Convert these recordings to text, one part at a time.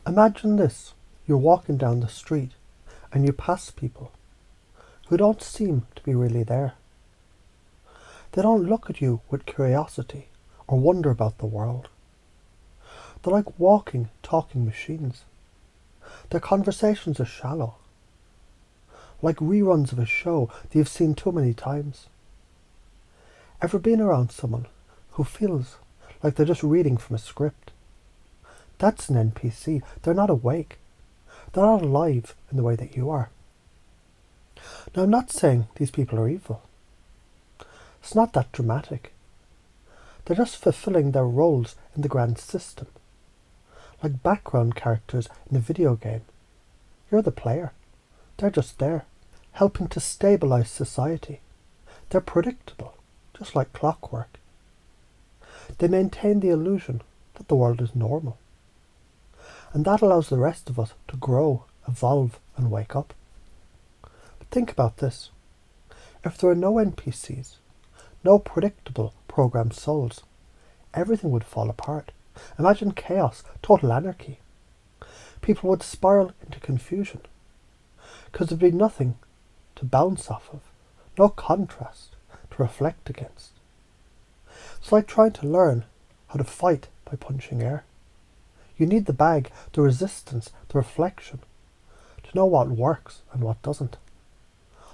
Imagine this. You're walking down the street and you pass people who don't seem to be really there. They don't look at you with curiosity or wonder about the world. They're like walking, talking machines. Their conversations are shallow, like reruns of a show that you've seen too many times. Ever been around someone who feels like they're just reading from a script? That's an NPC. They're not awake. They're not alive in the way that you are. Now, I'm not saying these people are evil. It's not that dramatic. They're just fulfilling their roles in the grand system, like background characters in a video game. You're the player. They're just there, helping to stabilize society. They're predictable, just like clockwork. They maintain the illusion that the world is normal. And that allows the rest of us to grow, evolve, and wake up. But think about this. If there were no NPCs, no predictable programmed souls, everything would fall apart. Imagine chaos, total anarchy. People would spiral into confusion because there'd be nothing to bounce off of, no contrast to reflect against. It's like trying to learn how to fight by punching air. You need the bag, the resistance, the reflection to know what works and what doesn't.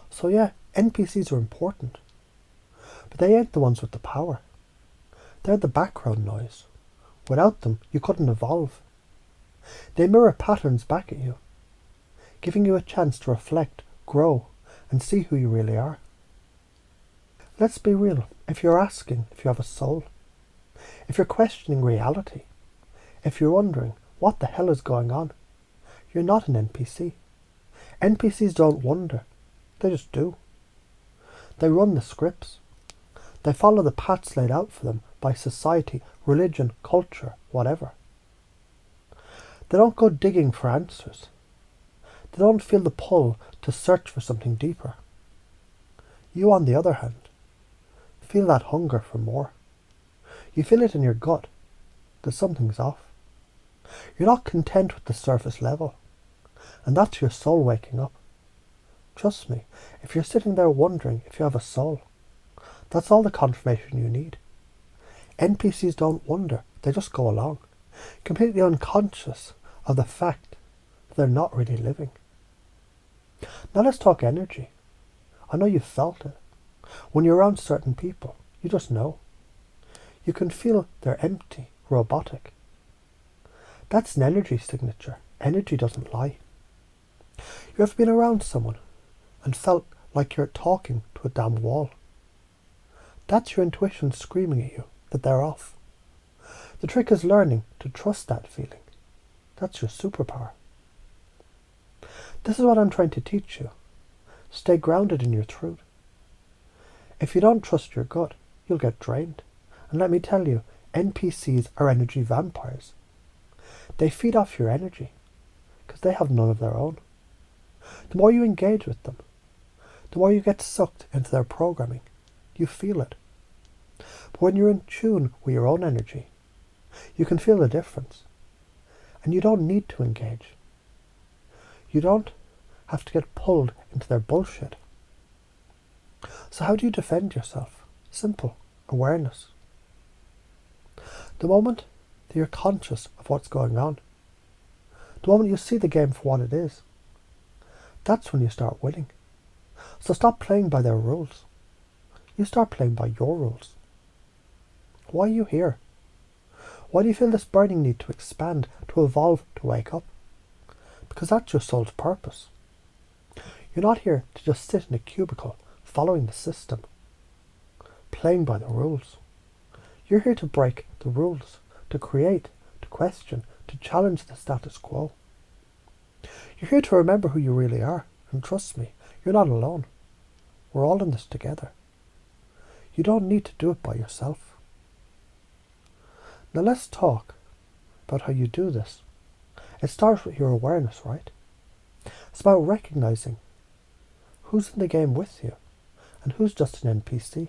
So yeah, NPCs are important, but they ain't the ones with the power. They're the background noise. Without them, you couldn't evolve. They mirror patterns back at you, giving you a chance to reflect, grow, and see who you really are. Let's be real. If you're asking if you have a soul, if you're questioning reality, if you're wondering what the hell is going on, you're not an NPC. NPCs don't wonder. They just do. They run the scripts. They follow the paths laid out for them by society, religion, culture, whatever. They don't go digging for answers. They don't feel the pull to search for something deeper. You, on the other hand, feel that hunger for more. You feel it in your gut that something's off. You're not content with the surface level, and that's your soul waking up. Trust me, if you're sitting there wondering if you have a soul, that's all the confirmation you need. NPCs don't wonder, they just go along, completely unconscious of the fact that they're not really living. Now let's talk energy. I know you've felt it. When you're around certain people, you just know. You can feel they're empty, robotic. That's an energy signature. Energy doesn't lie. You ever been around someone and felt like you're talking to a damn wall? That's your intuition screaming at you that they're off. The trick is learning to trust that feeling. That's your superpower. This is what I'm trying to teach you. Stay grounded in your truth. If you don't trust your gut, you'll get drained. And let me tell you, NPCs are energy vampires. They feed off your energy because they have none of their own. The more you engage with them, the more you get sucked into their programming. You feel it. But when you're in tune with your own energy, you can feel the difference. And you don't need to engage. You don't have to get pulled into their bullshit. So how do you defend yourself? Simple. Awareness. The moment that you're conscious of what's going on, the moment you see the game for what it is, that's when you start winning. So stop playing by their rules. You start playing by your rules. Why are you here? Why do you feel this burning need to expand, to evolve, to wake up? Because that's your soul's purpose. You're not here to just sit in a cubicle following the system, playing by the rules. You're here to break the rules, to create, to question, to challenge the status quo. You're here to remember who you really are, and trust me, you're not alone. We're all in this together. You don't need to do it by yourself. Now let's talk about how you do this. It starts with your awareness, right? It's about recognizing who's in the game with you and who's just an NPC.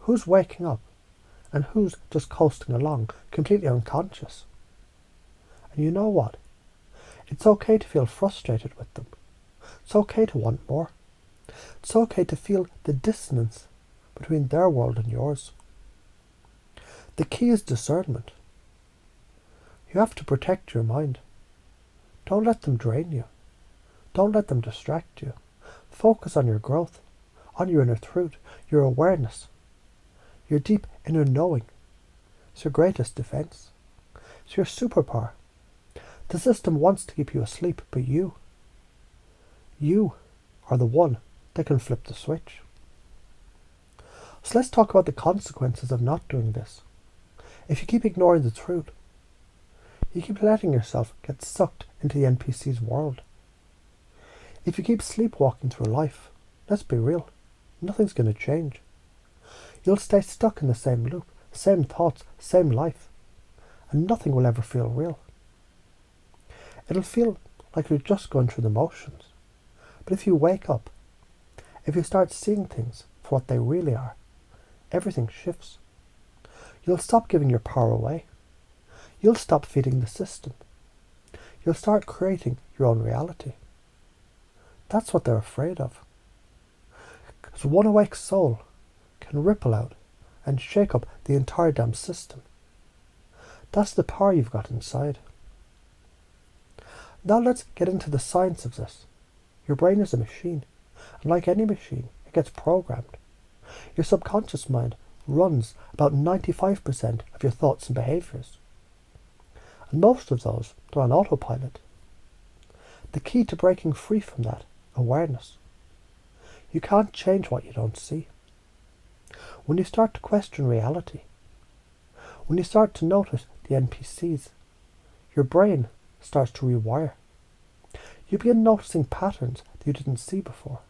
Who's waking up and who's just coasting along, completely unconscious. And you know what? It's okay to feel frustrated with them. It's okay to want more. It's okay to feel the dissonance between their world and yours. The key is discernment. You have to protect your mind. Don't let them drain you. Don't let them distract you. Focus on your growth, on your inner truth, your awareness. Your deep inner knowing. It's your greatest defense. It's your superpower. The system wants to keep you asleep, but you are the one that can flip the switch. So let's talk about the consequences of not doing this. If you keep ignoring the truth, you keep letting yourself get sucked into the NPCs' world. If you keep sleepwalking through life, let's be real, nothing's going to change. You'll stay stuck in the same loop, same thoughts, same life, and nothing will ever feel real. It'll feel like you're just going through the motions. But if you wake up, if you start seeing things for what they really are, everything shifts. You'll stop giving your power away. You'll stop feeding the system. You'll start creating your own reality. That's what they're afraid of. Because one awake soul can ripple out and shake up the entire damn system. That's the power you've got inside. Now let's get into the science of this. Your brain is a machine, and like any machine, it gets programmed. Your subconscious mind runs about 95% of your thoughts and behaviours. And most of those are on autopilot. The key to breaking free from that, awareness. You can't change what you don't see. When you start to question reality, when you start to notice the NPCs, your brain starts to rewire. You begin noticing patterns that you didn't see before.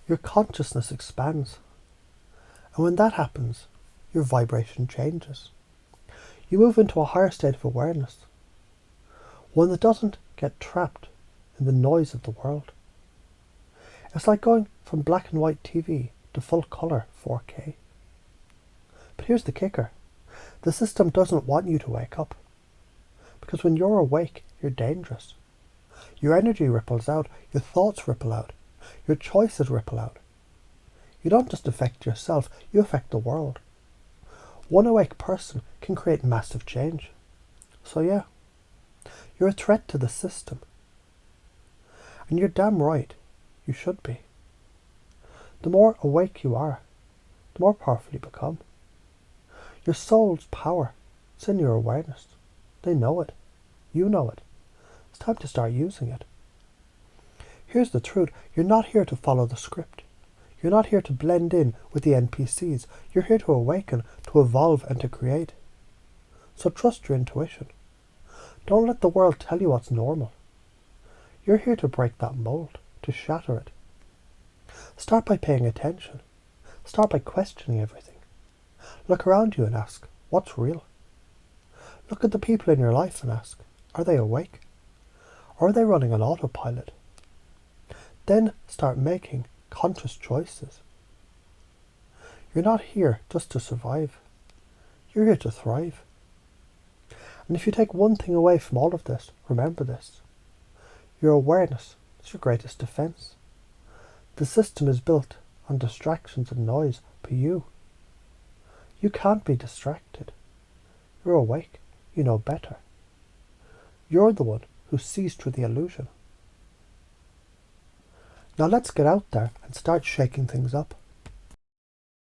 Your consciousness expands. And when that happens, your vibration changes. You move into a higher state of awareness, one that doesn't get trapped in the noise of the world. It's like going from black and white TV to full colour 4K. But here's the kicker. The system doesn't want you to wake up. Because when you're awake, you're dangerous. Your energy ripples out, your thoughts ripple out, your choices ripple out. You don't just affect yourself, you affect the world. One awake person can create massive change. So yeah, you're a threat to the system. And you're damn right, you should be. The more awake you are, the more powerful you become. Your soul's power, it's in your awareness. They know it. You know it. It's time to start using it. Here's the truth. You're not here to follow the script. You're not here to blend in with the NPCs. You're here to awaken, to evolve and to create. So trust your intuition. Don't let the world tell you what's normal. You're here to break that mold, to shatter it. Start by paying attention. Start by questioning everything. Look around you and ask, what's real? Look at the people in your life and ask, are they awake? Or are they running on autopilot? Then start making conscious choices. You're not here just to survive. You're here to thrive. And if you take one thing away from all of this, remember this. Your awareness is your greatest defense. The system is built on distractions and noise, but you can't be distracted. You're awake. You know better. You're the one who sees through the illusion. Now let's get out there and start shaking things up.